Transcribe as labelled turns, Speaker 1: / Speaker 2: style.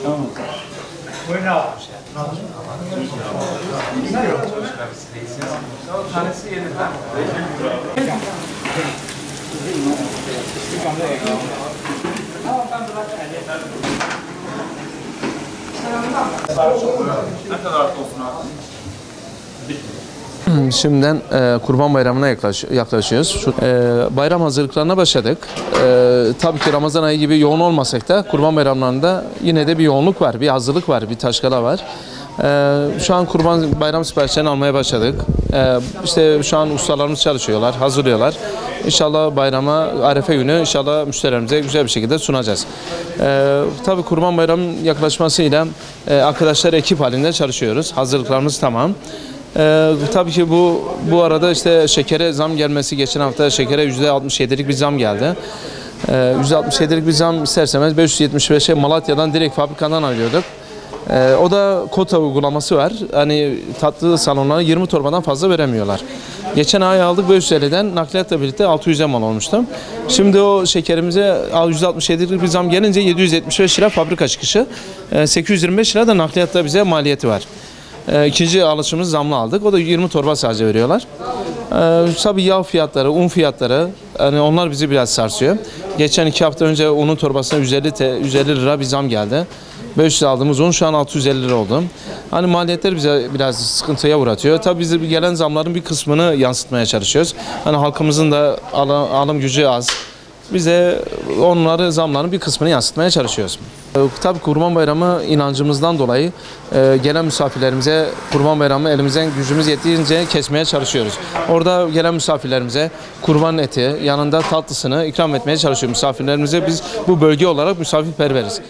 Speaker 1: Tamam.
Speaker 2: Buyurun abi.
Speaker 3: Ne kadar olsun abi?
Speaker 1: Şimdiden Kurban Bayramı'na yaklaşıyoruz. Bayram hazırlıklarına başladık. Tabii ki Ramazan ayı gibi yoğun olmasak da Kurban Bayramlarında yine de bir yoğunluk var, bir hazırlık var, bir taşkala var. Şu an Kurban Bayram siparişlerini almaya başladık. İşte şu an ustalarımız çalışıyorlar, hazırlıyorlar. İnşallah bayrama, Arefe günü inşallah müşterilerimize güzel bir şekilde sunacağız. Tabii Kurban Bayramı'nın yaklaşmasıyla arkadaşlar ekip halinde çalışıyoruz. Hazırlıklarımız tamam. Tabii ki bu arada işte şekere zam gelmesi, geçen hafta şekere %67'lik bir zam geldi. %67'lik bir zam isterseniz 575'e Malatya'dan direkt fabrikadan alıyorduk. O da kota uygulaması var. Hani tatlı salonlara 20 torbadan fazla veremiyorlar. Geçen ay aldık 550'den nakliyatla birlikte 600'e mal olmuştu. Şimdi o şekerimize %67'lik bir zam gelince 775 lira fabrika çıkışı, 825 lira da nakliyatta bize maliyeti var. İkinci alışımız zamlı aldık. O da 20 torba sadece veriyorlar. Tabii yağ fiyatları, un fiyatları, yani onlar bizi biraz sarsıyor. Geçen 2 hafta önce unun torbasına 150 lira bir zam geldi. 500 aldığımız un şu an 650 lira oldu. Hani maliyetler bize biraz sıkıntıya uğratıyor. Tabii biz gelen zamların bir kısmını yansıtmaya çalışıyoruz. Hani halkımızın da alım gücü az. Biz de onları, zamların bir kısmını yansıtmaya çalışıyoruz. Tabii Kurban Bayramı inancımızdan dolayı gelen misafirlerimize Kurban Bayramı elimizden gücümüz yettiğince kesmeye çalışıyoruz. Orada gelen misafirlerimize kurban eti yanında tatlısını ikram etmeye çalışıyoruz. Misafirlerimize biz bu bölge olarak misafirperveriz.